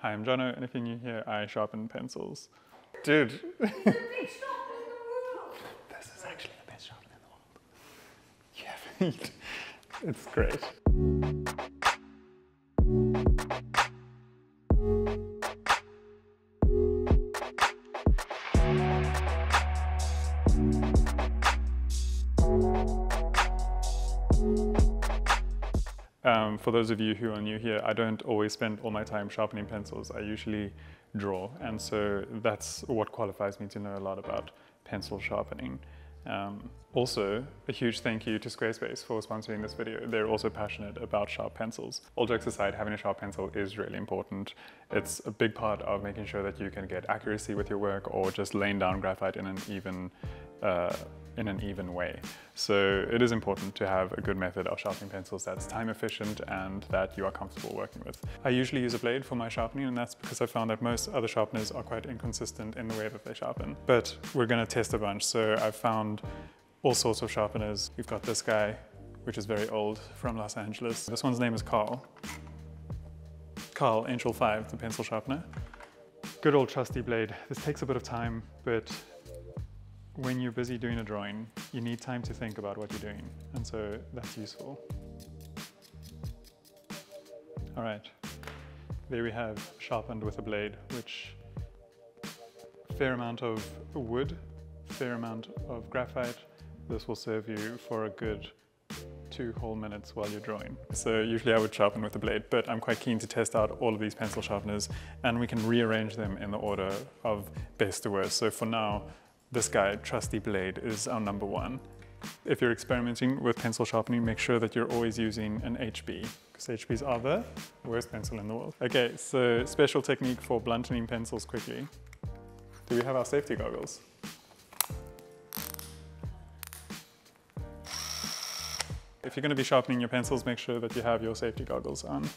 Hi, I'm Jono, and if you're new here, I sharpen pencils. Dude! It's the best sharpener in the world! This is actually the best sharpener in the world. You haven't. It's great. For those of you who are new here, I don't always spend all my time sharpening pencils. I usually draw, and so that's what qualifies me to know a lot about pencil sharpening. Also, a huge thank you to Squarespace for sponsoring this video. They're also passionate about sharp pencils. All jokes aside, having a sharp pencil is really important. It's a big part of making sure that you can get accuracy with your work or just laying down graphite in an even way. So it is important to have a good method of sharpening pencils that's time efficient and that you are comfortable working with. I usually use a blade for my sharpening, and that's because I found that most other sharpeners are quite inconsistent in the way that they sharpen. But we're gonna test a bunch, so I've found all sorts of sharpeners. We've got this guy, which is very old, from Los Angeles. This one's name is Carl. Carl, Angel 5, the pencil sharpener. Good old trusty blade. This takes a bit of time, but when you're busy doing a drawing, you need time to think about what you're doing, and so that's useful. All right, there we have sharpened with a blade, which fair amount of wood, fair amount of graphite. This will serve you for a good 2 whole minutes while you're drawing. So usually I would sharpen with a blade, but I'm quite keen to test out all of these pencil sharpeners, and we can rearrange them in the order of best to worst. So for now, this guy, trusty blade, is our number 1. If you're experimenting with pencil sharpening, make sure that you're always using an HB, because HBs are the worst pencil in the world. Okay, so special technique for bluntening pencils quickly. Do we have our safety goggles? If you're going to be sharpening your pencils, make sure that you have your safety goggles on.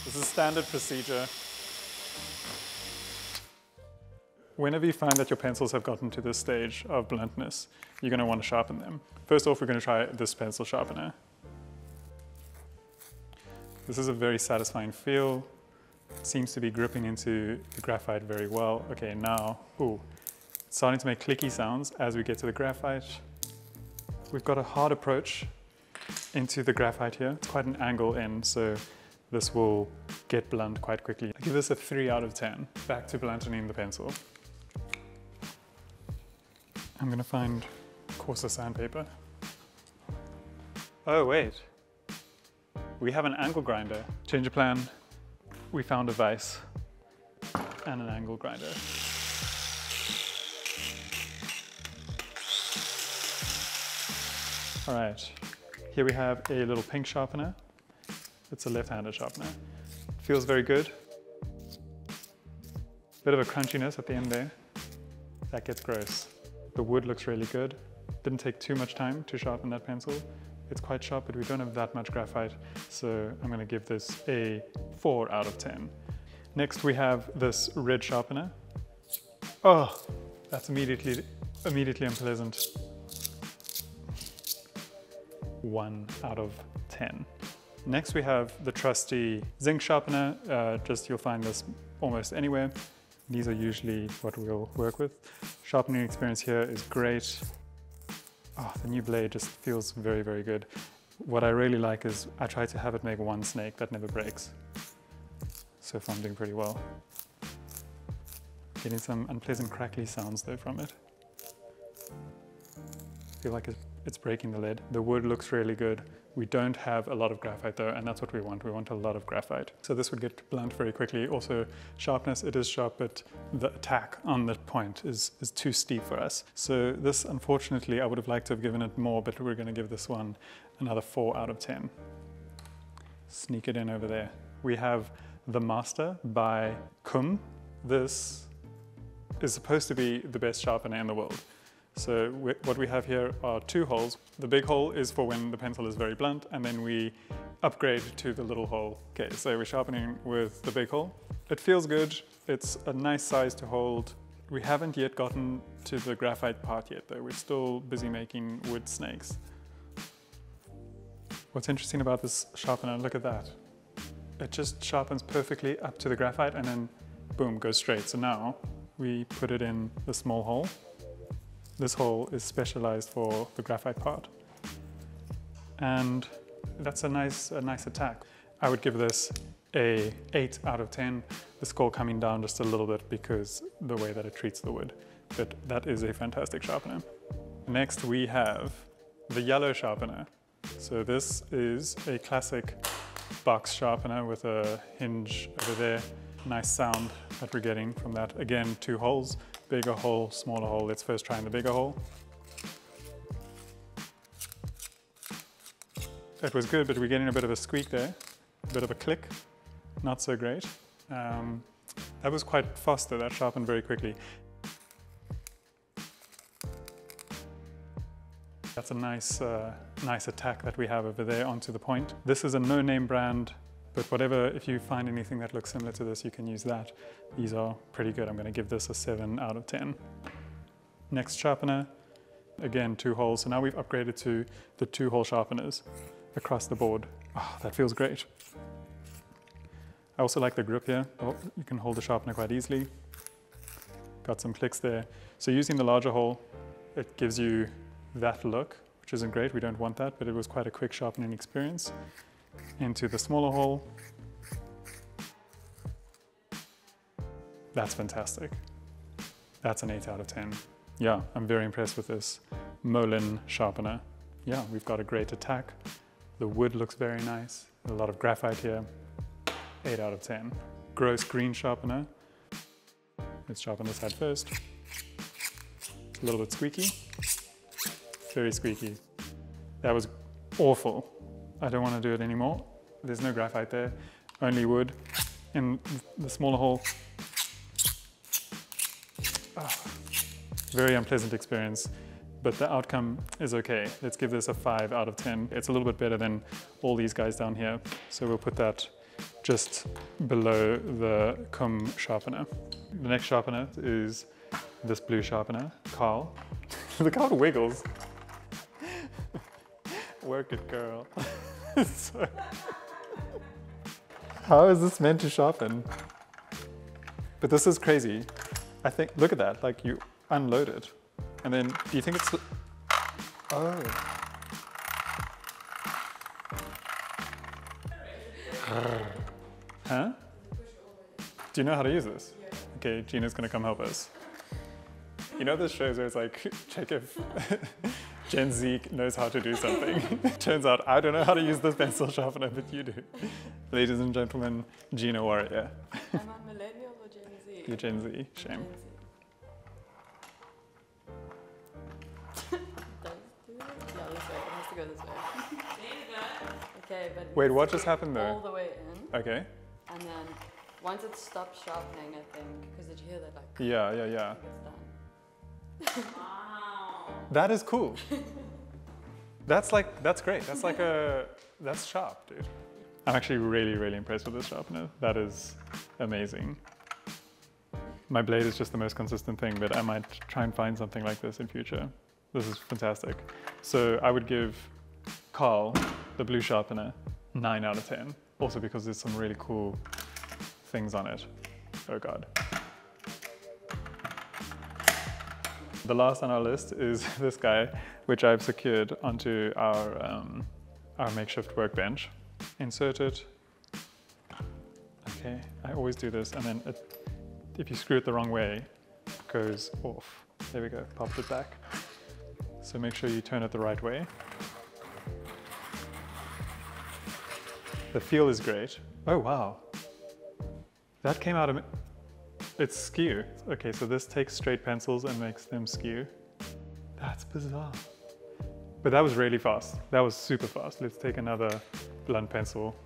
This is standard procedure. Whenever you find that your pencils have gotten to this stage of bluntness, you're going to want to sharpen them. First off, we're going to try this pencil sharpener. This is a very satisfying feel. It seems to be gripping into the graphite very well. Okay, now, ooh, it's starting to make clicky sounds as we get to the graphite. We've got a hard approach into the graphite here. It's quite an angle in, so this will get blunt quite quickly. I give this a 3 out of 10. Back to bluntening the pencil. I'm gonna find coarser sandpaper. Oh wait, we have an angle grinder. Change of plan, we found a vise and an angle grinder. All right, here we have a little pink sharpener. It's a left-handed sharpener. Feels very good. Bit of a crunchiness at the end there. That gets gross. The wood looks really good. Didn't take too much time to sharpen that pencil. It's quite sharp, but we don't have that much graphite, so I'm gonna give this a 4 out of 10. Next we have this red sharpener. Oh, that's immediately unpleasant. 1 out of 10. Next we have the trusty Zinc Sharpener. You'll find this almost anywhere. These are usually what we'll work with. Sharpening experience here is great. Oh, the new blade just feels very, very good. What I really like is I try to have it make one snake that never breaks. So far I'm doing pretty well. Getting some unpleasant crackly sounds though from it. I feel like it's breaking the lead. The wood looks really good. We don't have a lot of graphite though, and that's what we want. We want a lot of graphite. So this would get blunt very quickly. Also, sharpness, it is sharp, but the attack on the point is too steep for us. So this, unfortunately, I would have liked to have given it more, but we're gonna give this one another 4 out of 10. Sneak it in over there. We have the Master by Kum. This is supposed to be the best sharpener in the world. So what we have here are 2 holes. The big hole is for when the pencil is very blunt, and then we upgrade to the little hole. Okay, so we're sharpening with the big hole. It feels good. It's a nice size to hold. We haven't yet gotten to the graphite part yet though. We're still busy making wood snakes. What's interesting about this sharpener, look at that. It just sharpens perfectly up to the graphite and then boom, goes straight. So now we put it in the small hole. This hole is specialized for the graphite part. And that's a nice attack. I would give this a 8 out of 10. The score coming down just a little bit because the way that it treats the wood. But that is a fantastic sharpener. Next we have the yellow sharpener. So this is a classic box sharpener with a hinge over there. Nice sound that we're getting from that. Again, 2 holes, bigger hole, smaller hole. Let's first try in the bigger hole. It was good, but we're getting a bit of a squeak there, a bit of a click. Not so great. That was quite fast though, that sharpened very quickly. That's a nice attack that we have over there onto the point. This is a no-name brand, but whatever, if you find anything that looks similar to this, you can use that. These are pretty good. I'm gonna give this a 7 out of 10. Next sharpener, again, 2 holes. So now we've upgraded to the 2 hole sharpeners across the board. Oh, that feels great. I also like the grip here. Oh, you can hold the sharpener quite easily. Got some clicks there. So using the larger hole, it gives you that look, which isn't great. We don't want that, but it was quite a quick sharpening experience. Into the smaller hole. That's fantastic. That's an 8 out of 10. Yeah, I'm very impressed with this Molin sharpener. Yeah, we've got a great attack. The wood looks very nice. A lot of graphite here. 8 out of 10. Gross green sharpener. Let's sharpen this side first. A little bit squeaky. Very squeaky. That was awful. I don't want to do it anymore. There's no graphite there, only wood. In the smaller hole. Oh, very unpleasant experience, but the outcome is okay. Let's give this a 5 out of 10. It's a little bit better than all these guys down here. So we'll put that just below the Cum sharpener. The next sharpener is this blue sharpener, Carl. Look how it wiggles. Work it, girl. So, how is this meant to sharpen? But this is crazy. I think, look at that, like you unload it. And then, do you think it's, oh. Huh? Do you know how to use this? Yeah. Okay, Gina's gonna come help us. You know those shows where it's like, check if Gen Z knows how to do something. Turns out I don't know how to use this pencil sharpener, but you do. Ladies and gentlemen, Gina Warrior. Am I millennial or Gen Z? You're Gen Z, shame. Does do it? No, this way. It has to go this way. Okay, but wait, what just happened there? All the way in. Okay. And then once it stops sharpening, I think, because did you hear that? Like, yeah. it's done. Wow. That is cool. That's great. That's sharp, dude. I'm actually really, really impressed with this sharpener. That is amazing. My blade is just the most consistent thing, but I might try and find something like this in future. This is fantastic. So I would give Carl, the blue sharpener, 9 out of 10. Also because there's some really cool things on it. Oh God. The last on our list is this guy, which I've secured onto our makeshift workbench. Insert it. Okay, I always do this, and then if you screw it the wrong way, it goes off. There we go, popped it back. So make sure you turn it the right way. The feel is great. Oh wow, that came out of it's skew. Okay, so this takes straight pencils and makes them skew. That's bizarre. But that was really fast. That was super fast. Let's take another blunt pencil.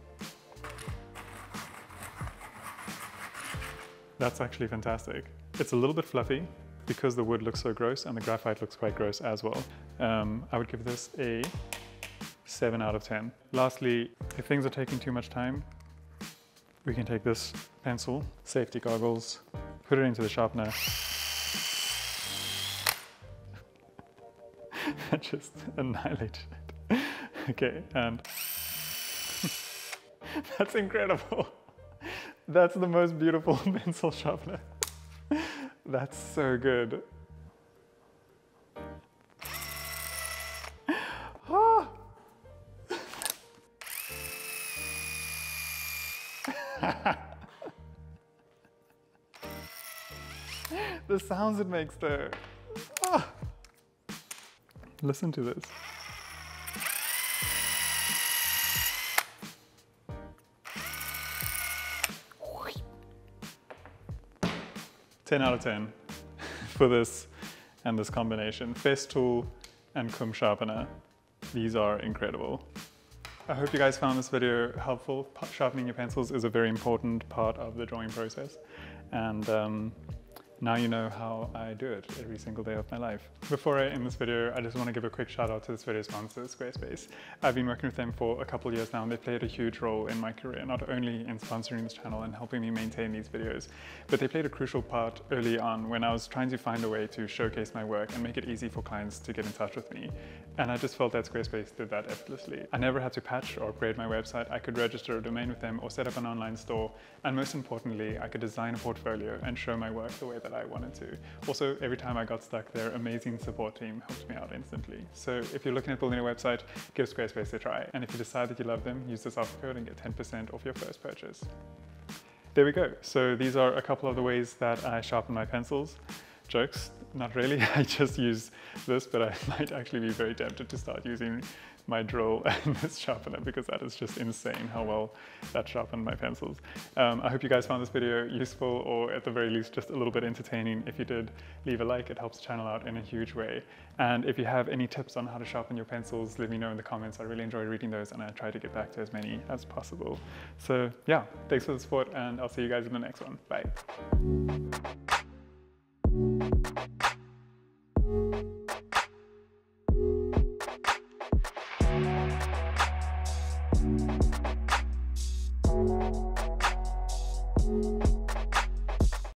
That's actually fantastic. It's a little bit fluffy because the wood looks so gross and the graphite looks quite gross as well. I would give this a 7 out of 10. Lastly, if things are taking too much time, we can take this pencil, safety goggles, put it into the sharpener. Just annihilate it. Okay, and That's incredible. That's the most beautiful pencil sharpener. That's so good. Ah. The sounds it makes though. Ah. Listen to this. Ten out of 10 for this and this combination. Festool and Cum Sharpener. These are incredible. I hope you guys found this video helpful. Sharpening your pencils is a very important part of the drawing process. And now you know how I do it every single day of my life. Before I end this video, I just want to give a quick shout out to this video sponsor, Squarespace. I've been working with them for a couple years now, and they played a huge role in my career, not only in sponsoring this channel and helping me maintain these videos, but they played a crucial part early on when I was trying to find a way to showcase my work and make it easy for clients to get in touch with me. And I just felt that Squarespace did that effortlessly. I never had to patch or upgrade my website. I could register a domain with them or set up an online store. And most importantly, I could design a portfolio and show my work the way that I wanted to. Also, every time I got stuck, their amazing support team helped me out instantly. So if you're looking at building a website, give Squarespace a try. And if you decide that you love them, use this offer code and get 10% off your first purchase. There we go. So these are a couple of the ways that I sharpen my pencils. Jokes, not really. I just use this, but I might actually be very tempted to start using my drill and this sharpener because that is just insane how well that sharpened my pencils. I hope you guys found this video useful, or at the very least just a little bit entertaining. If you did, leave a like. It helps the channel out in a huge way. And if you have any tips on how to sharpen your pencils, let me know in the comments. I really enjoy reading those, and I try to get back to as many as possible. So yeah, thanks for the support, and I'll see you guys in the next one. Bye.